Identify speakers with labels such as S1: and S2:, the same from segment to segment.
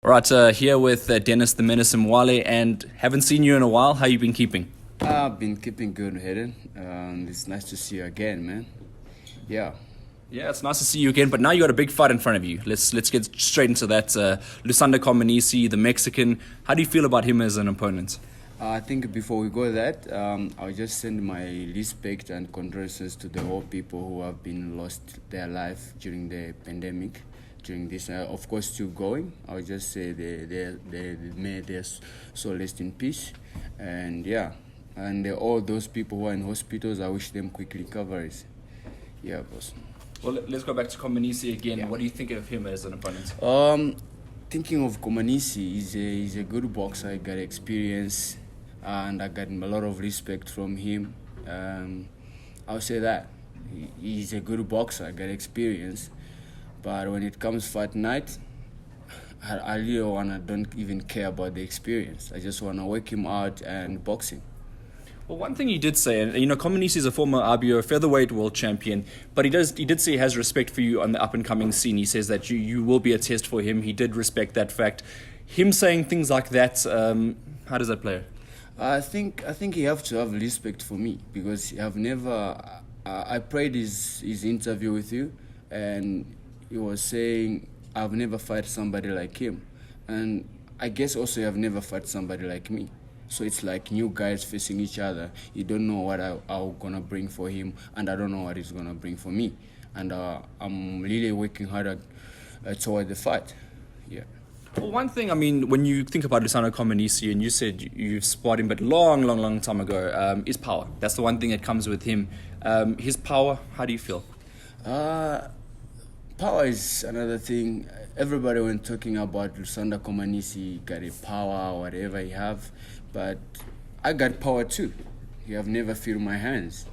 S1: All right, here with Denis the Menace Mwale, and haven't seen you in a while. How you been keeping?
S2: I've been keeping good, Hayden. It's nice to see you again, man. Yeah.
S1: Yeah, it's nice to see you again, but now you got a big fight in front of you. Let's get straight into that. Komanisi, the Mexican. How do you feel about him as an opponent?
S2: I think before we go that, I'll just send my respect and condolences to the whole people who have been lost their life during the pandemic. During this, of course, still going. I'll just say they may their soul rest in peace, and yeah, and all those people who are in hospitals, I wish them quick recoveries. Yeah, boss.
S1: Well, let's go back to Komanisi again. Yeah. What do you think of him as an opponent?
S2: Thinking of Komanisi, he's a good boxer. I got experience, and I got a lot of respect from him. I'll say that he's a good boxer. I got experience. But when it comes fight night, I really don't even care about the experience. I just wanna work him out and box him.
S1: Well, one thing he did say, and Komanisi is a former RBO featherweight world champion, but he did say he has respect for you on the up and coming scene. He says that you will be a test for him. He did respect that fact. Him saying things like that, how does that play?
S2: I think he have to have respect for me because I've never. I played his interview with you, and he was saying I've never fought somebody like him, and I guess also I've never fought somebody like me. So it's like new guys facing each other. You don't know what I'm gonna bring for him, and I don't know what he's gonna bring for me. And I'm really working hard toward the fight. Yeah.
S1: Well, one thing, when you think about Luciano Komanisi, and you said you've spotted him, but long time ago, is power. That's the one thing that comes with him. His power, how do you feel?
S2: Power is another thing. Everybody when talking about Luciano Komanisi got a power or whatever he have, but I got power too. You have never feel my hands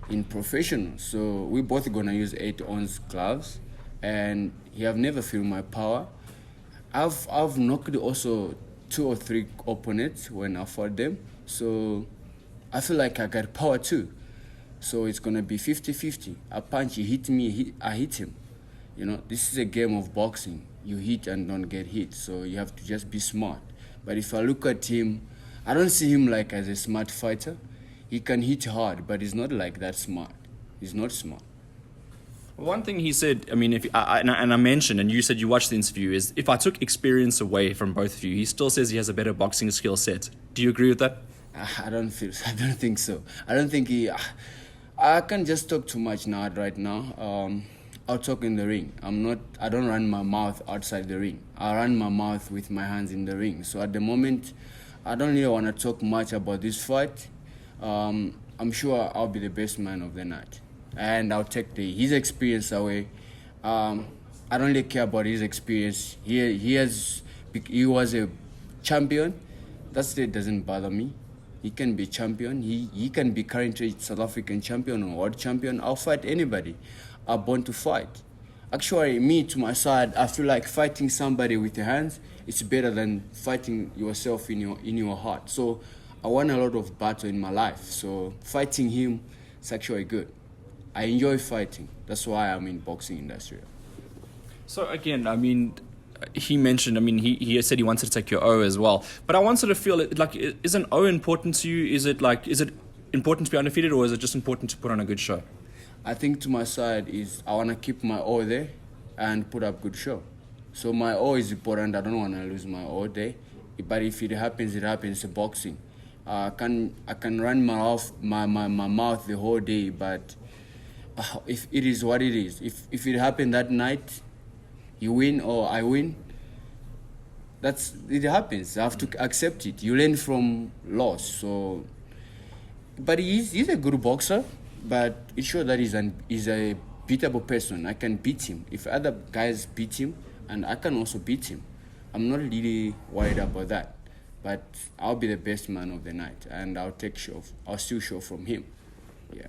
S2: in professional. So we both gonna use 8-ounce gloves, and you have never feel my power. I've knocked also 2 or 3 opponents when I fought them. So I feel like I got power too. So it's gonna be 50-50. A punch, he hit me, I hit him. This is a game of boxing. You hit and don't get hit, so you have to just be smart. But if I look at him, I don't see him like as a smart fighter. He can hit hard, but he's not like that smart. He's not smart.
S1: One thing he said, I mentioned, and you said you watched the interview, is if I took experience away from both of you, he still says he has a better boxing skill set. Do you agree with that?
S2: I don't think so. I don't think I can't just talk too much right now. I'll talk in the ring. I don't run my mouth outside the ring. I run my mouth with my hands in the ring. So at the moment, I don't really want to talk much about this fight. I'm sure I'll be the best man of the night. And I'll take his experience away. I don't really care about his experience. He was a champion. That still doesn't bother me. He can be champion. He can be currently South African champion or world champion. I'll fight anybody. I'm born to fight. Actually, me, to my side, I feel like fighting somebody with your hands is better than fighting yourself in your heart. So I won a lot of battle in my life. So fighting him is actually good. I enjoy fighting. That's why I'm in boxing industry.
S1: So again, he mentioned, he said he wanted to take your O as well. But I wanted to feel like, is an O important to you? Is it important to be undefeated, or is it just important to put on a good show?
S2: I think to my side is I want to keep my O there and put up good show. So my O is important. I don't want to lose my O there. But if it happens, it happens. It's boxing. I can run my mouth the whole day, but if it is what it is. If it happened that night, you win or I win, it happens. I have to accept it. You learn from loss. So, but he's a good boxer. But it's sure that he's a beatable person. I can beat him. If other guys beat him, and I can also beat him. I'm not really worried about that. But I'll be the best man of the night, and I'll still show from him. Yeah.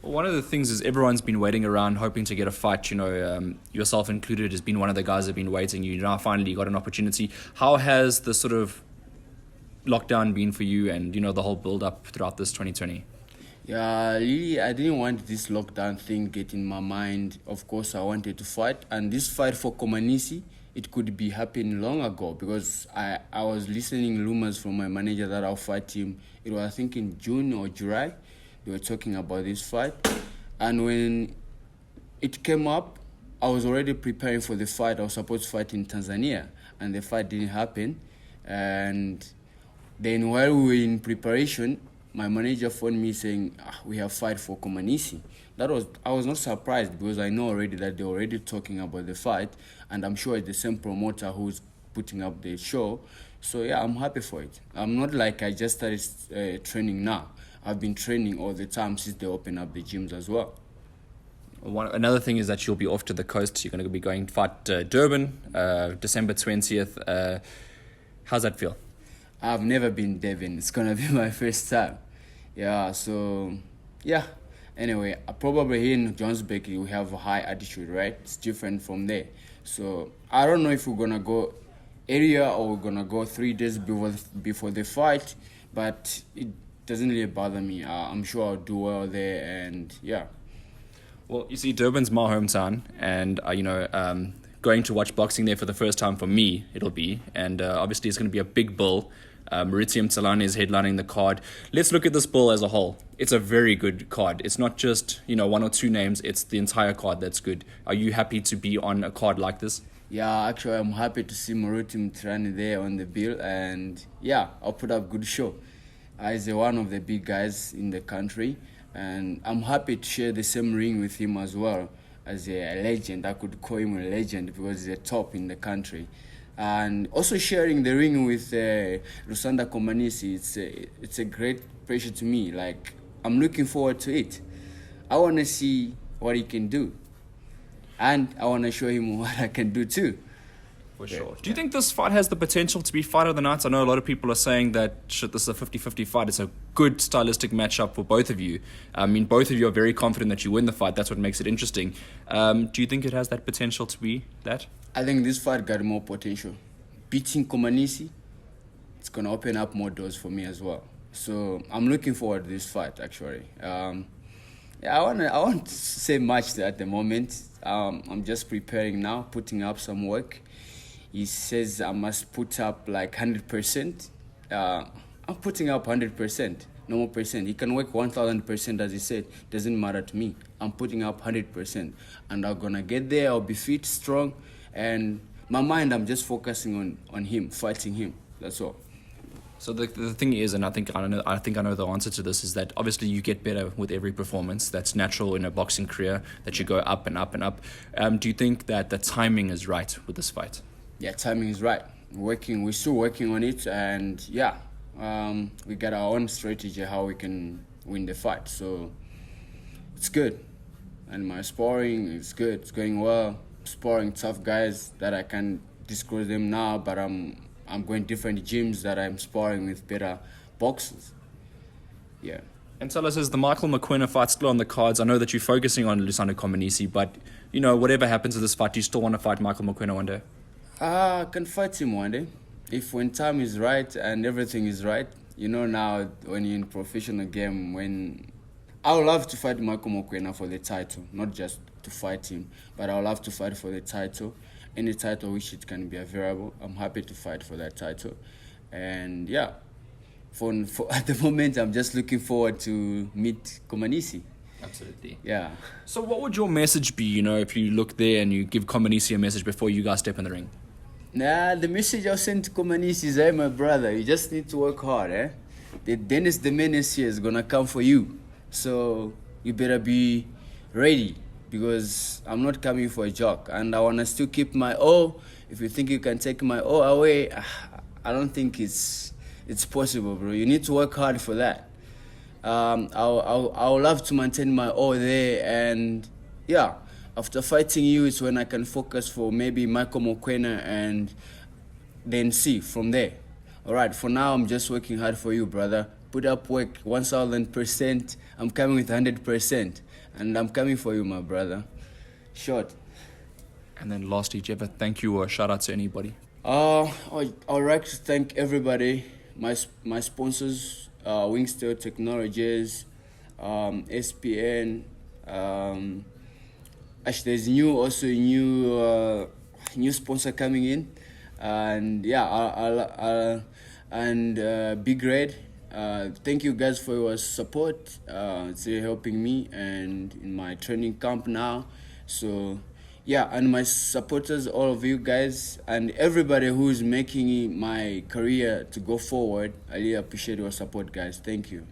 S1: Well, one of the things is everyone's been waiting around, hoping to get a fight. Yourself included, has been one of the guys that have been waiting. You now finally got an opportunity. How has the sort of lockdown been for you, and the whole build-up throughout this 2020?
S2: Yeah, really, I didn't want this lockdown thing get in my mind. Of course, I wanted to fight. And this fight for Komanisi, it could be happening long ago, because I was listening rumors from my manager that I'll fight him. It was, I think, in June or July. They were talking about this fight. And when it came up, I was already preparing for the fight. I was supposed to fight in Tanzania, and the fight didn't happen. And then while we were in preparation, my manager phoned me saying, we have fight for Komanisi. I was not surprised, because I know already that they're already talking about the fight, and I'm sure it's the same promoter who's putting up the show. So yeah, I'm happy for it. I'm not like I just started training now. I've been training all the time since they opened up the gyms as well.
S1: Another thing is that you'll be off to the coast. You're going to be going to fight Durban, December 20th. How's that feel?
S2: I've never been Devon. It's going to be my first time. Yeah, so yeah. Anyway, probably here in Johannesburg we have a high altitude, right? It's different from there. So I don't know if we're going to go area or we're going to go 3 days before the fight, but it doesn't really bother me. I'm sure I'll do well there, and yeah.
S1: Well, you see, Durban's my hometown, and going to watch boxing there for the first time for me, it'll be, and obviously it's going to be a big bill. Mthalane is headlining the card. Let's look at this bill as a whole. It's a very good card. It's not just 1 or 2 names. It's the entire card that's good. Are you happy to be on a card like this?
S2: Yeah, actually, I'm happy to see Mthalane there on the bill, and yeah, I'll put up a good show. He's one of the big guys in the country, and I'm happy to share the same ring with him as well, as a legend. I could call him a legend because he's a top in the country. And also sharing the ring with Rusanda Komanisi, it's a great pressure to me. Like, I'm looking forward to it. I want to see what he can do, and I want to show him what I can do too.
S1: For sure. Do you think this fight has the potential to be fight of the night? I know a lot of people are saying that this is a 50-50 fight. It's a good stylistic matchup for both of you. I mean, both of you are very confident that you win the fight. That's what makes it interesting. Do you think it has that potential to be that?
S2: I think this fight got more potential. Beating Komanisi, it's going to open up more doors for me as well. So I'm looking forward to this fight, actually. I won't say much at the moment. I'm just preparing now, putting up some work. He says I must put up like 100%. I'm putting up 100%, no more percent. He can work 1,000%, as he said. Doesn't matter to me. I'm putting up 100%. And I'm going to get there. I'll be fit, strong. And my mind, I'm just focusing on him, fighting him. That's all.
S1: So the thing is, and I think I know the answer to this, is that obviously you get better with every performance. That's natural in a boxing career, that you go up and up and up. Do you think that the timing is right with this fight?
S2: Yeah, timing is right. We're still working on it, and yeah, we got our own strategy how we can win the fight. So it's good, and my sparring is good. It's going well. Sparring tough guys that I can't disclose them now, but I'm going different gyms that I'm sparring with better boxers. Yeah.
S1: And tell us, is the Michael Mcqueen fight still on the cards? I know that you're focusing on Lusano Komanisi, but whatever happens to this fight, do you still want to fight Michael Mcqueen one day?
S2: I can fight him one day. If when time is right and everything is right. Now when you're in professional game, I would love to fight Michael Mcqueen for the title, not just to fight him, but I would love to fight for the title. Any title which it can be available, I'm happy to fight for that title. And yeah, for at the moment, I'm just looking forward to meet Komanisi.
S1: Absolutely.
S2: Yeah.
S1: So what would your message be, if you look there and you give Komanisi a message before you guys step in the ring?
S2: The message I'll send to Komanisi is, hey, my brother, you just need to work hard, eh? The Denis the Menace here is going to come for you. So you better be ready, because I'm not coming for a joke. And I want to still keep my O. If you think you can take my O away, I don't think it's possible, bro. You need to work hard for that. I'll love to maintain my O there, and yeah, after fighting you is when I can focus for maybe Michael Mcqueen and then see from there. All right, for now I'm just working hard for you, brother. Put up work 1,000%. I'm coming with 100%, and I'm coming for you, my brother. Short.
S1: And then lastly, do you ever thank you or a shout out to anybody?
S2: I'd like to thank everybody, my sponsors, Wingsteel Technologies, SPN. Actually, there's a new new sponsor coming in, and yeah, Big Red. Thank you guys for your support. It's really helping me and in my training camp now. So yeah, and my supporters, all of you guys, and everybody who is making my career to go forward, I really appreciate your support, guys. Thank you.